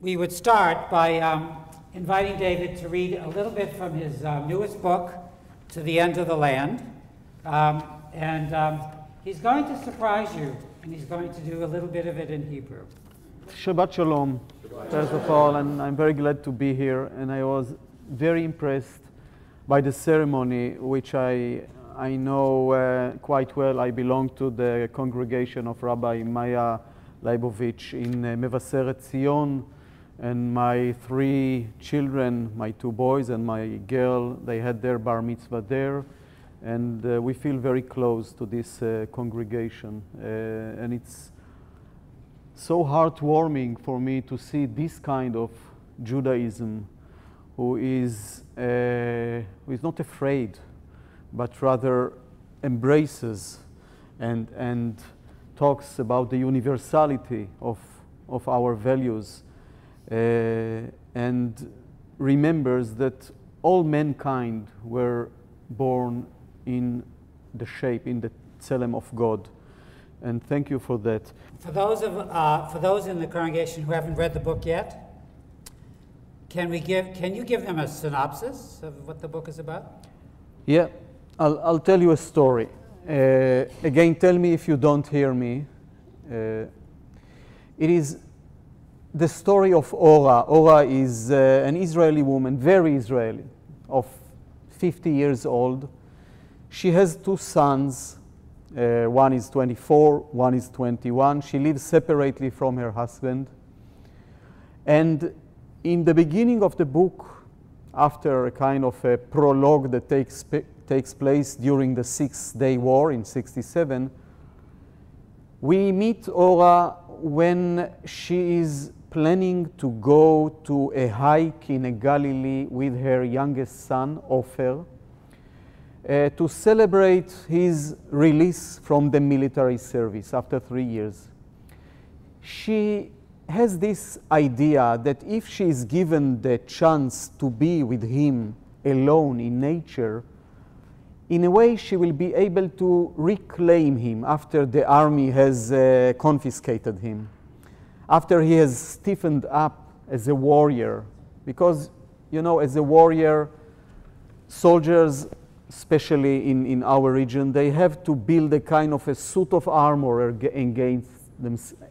we would start by inviting David to read a little bit from his newest book, To the End of the Land. He's going to surprise you, and he's going to do a little bit of it in Hebrew. Shabbat Shalom, first of all, and I'm very glad to be here, and I was very impressed by the ceremony, which I know quite well. I belong to the congregation of Rabbi Maya Leibovich in Mevaseret Zion, and my three children, my two boys and my girl, they had their bar mitzvah there, and we feel very close to this congregation, and it's so heartwarming for me to see this kind of Judaism who is not afraid, but rather embraces and talks about the universality of our values, and remembers that all mankind were born in the shape, in the tselem of God. And thank you for that. For those in the congregation who haven't read the book yet, can you give them a synopsis of what the book is about? Yeah, I'll tell you a story. Again, tell me if you don't hear me. It is the story of Ora. Ora is an Israeli woman, very Israeli, of 50 years old. She has two sons. One is 24, one is 21. She lives separately from her husband. And in the beginning of the book, after a kind of a prologue that takes place during the 6-day war in 67, we meet Ora when she is planning to go to a hike in Galilee with her youngest son, Ofer, to celebrate his release from the military service after 3 years. She has this idea that if she is given the chance to be with him alone in nature, in a way she will be able to reclaim him after the army has confiscated him, after he has stiffened up as a warrior. Because, you know, as a warrior, soldiers, especially in our region, they have to build a kind of a suit of armor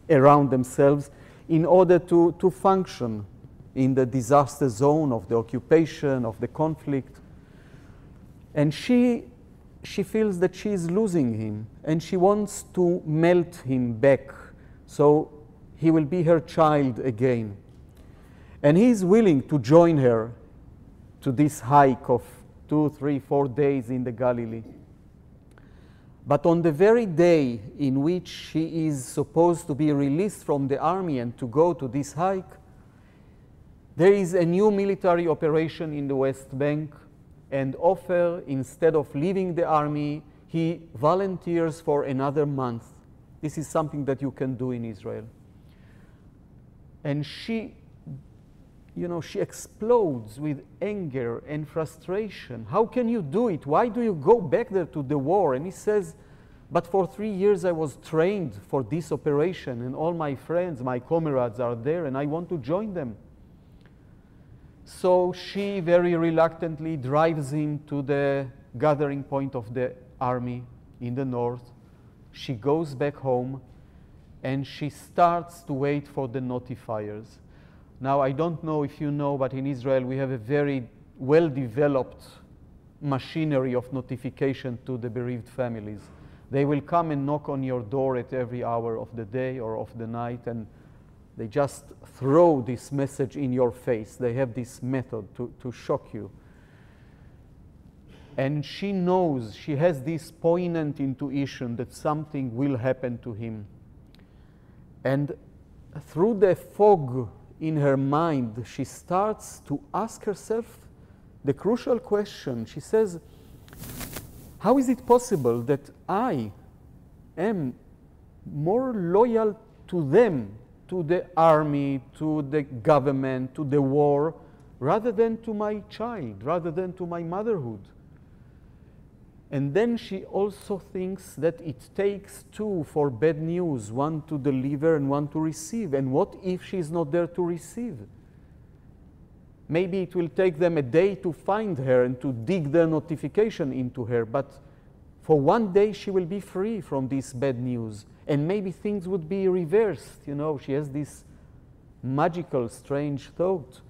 around themselves in order to function in the disaster zone of the occupation, of the conflict. And she feels that she is losing him, and she wants to melt him back so he will be her child again. And he is willing to join her to this hike of 2, 3, 4 days in the Galilee. But on the very day in which she is supposed to be released from the army and to go to this hike, there is a new military operation in the West Bank, and Ofer, instead of leaving the army, he volunteers for another month. This is something that you can do in Israel. And she explodes with anger and frustration. How can you do it? Why do you go back there to the war? And he says, but for 3 years I was trained for this operation, and all my friends, my comrades are there, and I want to join them. So she very reluctantly drives him to the gathering point of the army in the north. She goes back home, and she starts to wait for the notifiers. Now, I don't know if you know, but in Israel we have a very well-developed machinery of notification to the bereaved families. They will come and knock on your door at every hour of the day or of the night, and they just throw this message in your face. They have this method to shock you. And she knows, she has this poignant intuition that something will happen to him. And through the fog in her mind, she starts to ask herself the crucial question. She says, how is it possible that I am more loyal to them, to the army, to the government, to the war, rather than to my child, rather than to my motherhood? And then she also thinks that it takes two for bad news, one to deliver and one to receive. And what if she's not there to receive? Maybe it will take them a day to find her and to dig their notification into her, but for one day she will be free from this bad news. And maybe things would be reversed. You know, she has this magical, strange thought.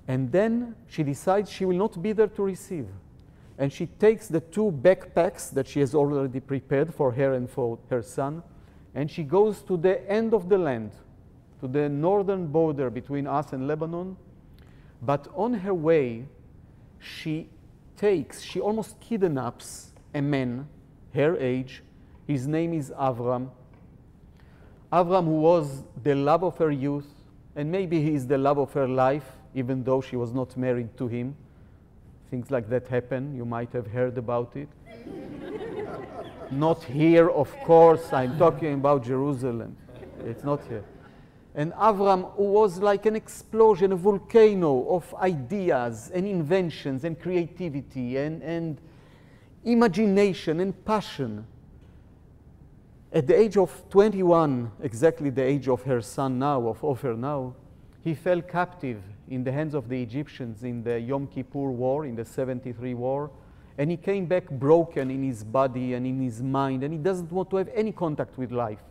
And then she decides she will not be there to receive. And she takes the two backpacks that she has already prepared for her and for her son, and she goes to the end of the land, to the northern border between us and Lebanon. But on her way, she almost kidnaps a man, her age. His name is Avram. Avram, who was the love of her youth, and maybe he is the love of her life, even though she was not married to him. Things like that happen. You might have heard about it. Not here, of course. I'm talking about Jerusalem. It's not here. And Avram, who was like an explosion, a volcano of ideas and inventions and creativity and imagination and passion. At the age of 21, exactly the age of her son now, of Ofer now, he fell captive in the hands of the Egyptians in the Yom Kippur War, in the 73 war. And he came back broken in his body and in his mind, and he doesn't want to have any contact with life.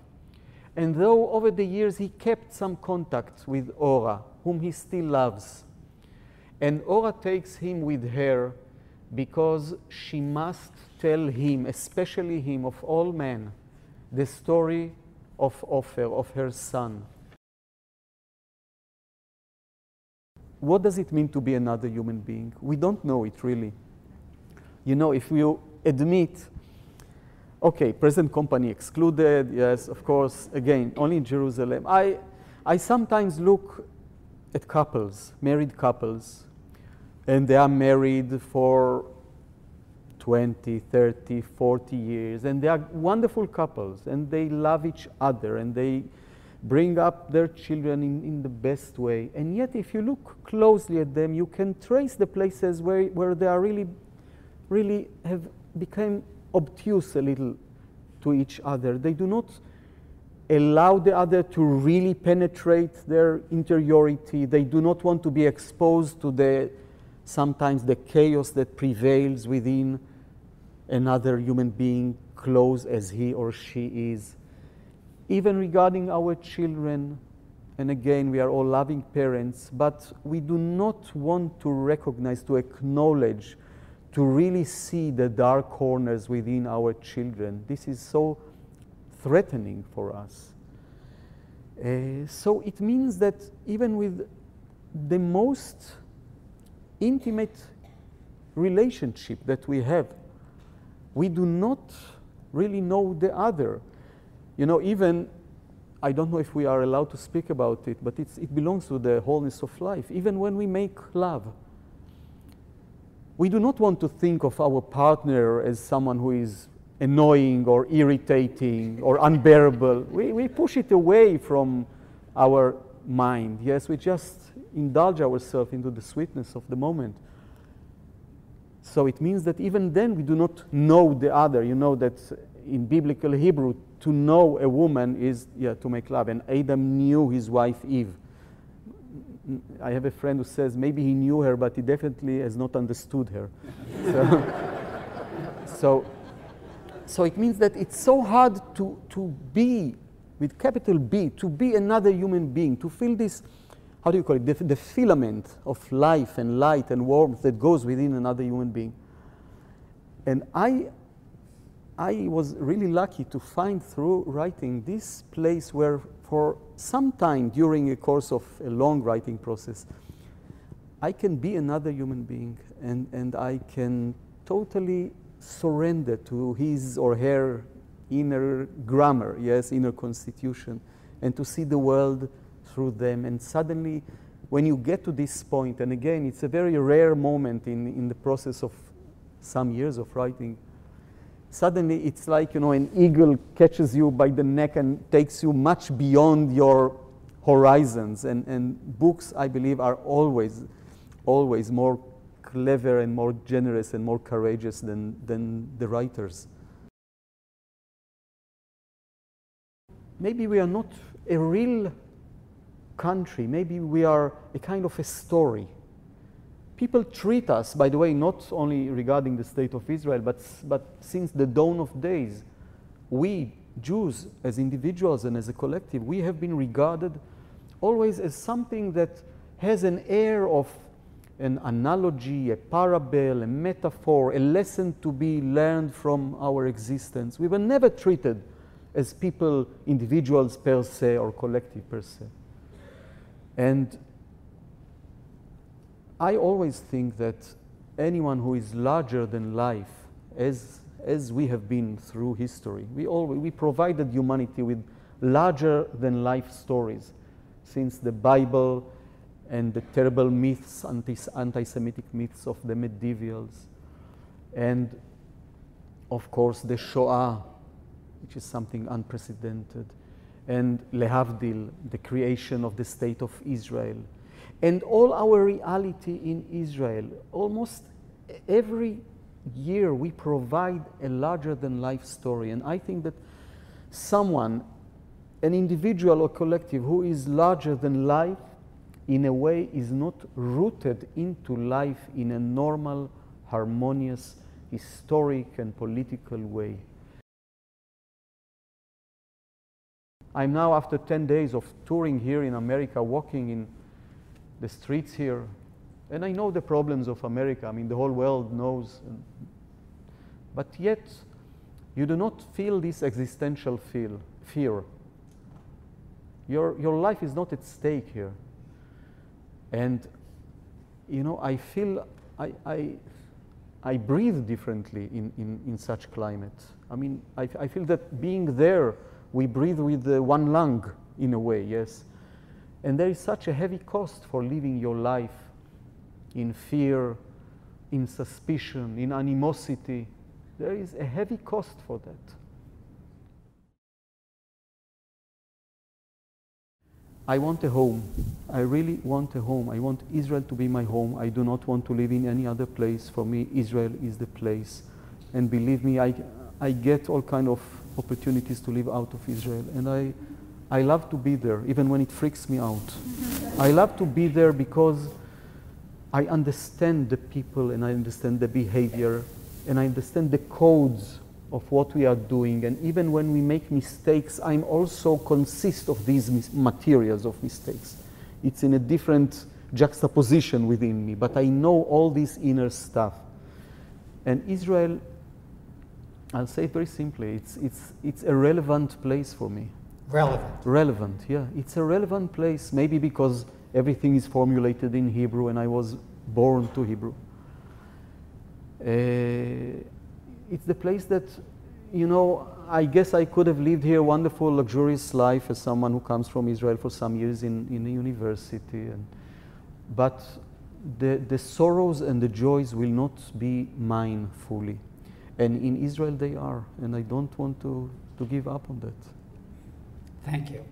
And though over the years he kept some contact with Ora, whom he still loves. And Ora takes him with her because she must tell him, especially him of all men, the story of Ofer, of her son. What does it mean to be another human being? We don't know it really. You know, if you admit, okay, present company excluded, yes, of course, again, only in Jerusalem. I sometimes look at couples, married couples, and they are married for 20, 30, 40 years, and they are wonderful couples, and they love each other, and they bring up their children in the best way. And yet, if you look closely at them, you can trace the places where they are really have become obtuse a little to each other. They do not allow the other to really penetrate their interiority. They do not want to be exposed to sometimes the chaos that prevails within another human being, close as he or she is. Even regarding our children, and again, we are all loving parents, but we do not want to recognize, to acknowledge, to really see the dark corners within our children. This is so threatening for us. So it means that even with the most intimate relationship that we have, we do not really know the other. You know, even, I don't know if we are allowed to speak about it, but it belongs to the wholeness of life. Even when we make love, we do not want to think of our partner as someone who is annoying or irritating or unbearable. We push it away from our mind. Yes, we just indulge ourselves into the sweetness of the moment. So it means that even then we do not know the other. You know that in biblical Hebrew, to know a woman is to make love. And Adam knew his wife Eve. I have a friend who says maybe he knew her, but he definitely has not understood her. So it means that it's so hard to be, with capital B, to be another human being, to feel this, how do you call it, the filament of life and light and warmth that goes within another human being. And I was really lucky to find through writing this place where for some time during a course of a long writing process, I can be another human being and I can totally surrender to his or her inner grammar, yes, inner constitution, and to see the world through them. And suddenly, when you get to this point, and again, it's a very rare moment in the process of some years of writing, suddenly it's like, you know, an eagle catches you by the neck and takes you much beyond your horizons. And books, I believe, are always more clever and more generous and more courageous than the writers. Maybe we are not a real country. Maybe we are a kind of a story. People treat us, by the way, not only regarding the state of Israel, but since the dawn of days, we Jews, as individuals and as a collective, we have been regarded always as something that has an air of an analogy, a parable, a metaphor, a lesson to be learned from our existence. We were never treated as people, individuals per se, or collective per se. And I always think that anyone who is larger than life, as we have been through history, we provided humanity with larger than life stories, since the Bible and the terrible myths, anti-Semitic myths of the medievals, and of course the Shoah, which is something unprecedented, and lehavdil, the creation of the state of Israel, and all our reality in Israel. Almost every year we provide a larger than life story, and I think that someone, an individual or collective who is larger than life, in a way is not rooted into life in a normal, harmonious, historic and political way. I'm now, after 10 days of touring here in America, walking in the streets here, and I know the problems of America. I mean, the whole world knows. But yet, you do not feel this existential fear. Your life is not at stake here. And, you know, I feel, I breathe differently in such climate. I mean, I feel that being there, we breathe with one lung, in a way, yes. And there is such a heavy cost for living your life in fear, in suspicion, in animosity. There is a heavy cost for that. I want a home. I really want a home. I want Israel to be my home. I do not want to live in any other place. For me, Israel is the place. And believe me, I get all kind of opportunities to live out of Israel. And I love to be there, even when it freaks me out. I love to be there because I understand the people, and I understand the behavior, and I understand the codes of what we are doing. And even when we make mistakes, I'm also consist of these materials of mistakes. It's in a different juxtaposition within me, but I know all this inner stuff. And Israel, I'll say it very simply, it's a relevant place for me. Relevant. Relevant, yeah. It's a relevant place, maybe because everything is formulated in Hebrew and I was born to Hebrew. It's the place that, you know, I guess I could have lived here a wonderful, luxurious life as someone who comes from Israel for some years in a university. But the sorrows and the joys will not be mine fully. And in Israel they are, and I don't want to give up on that. Thank you.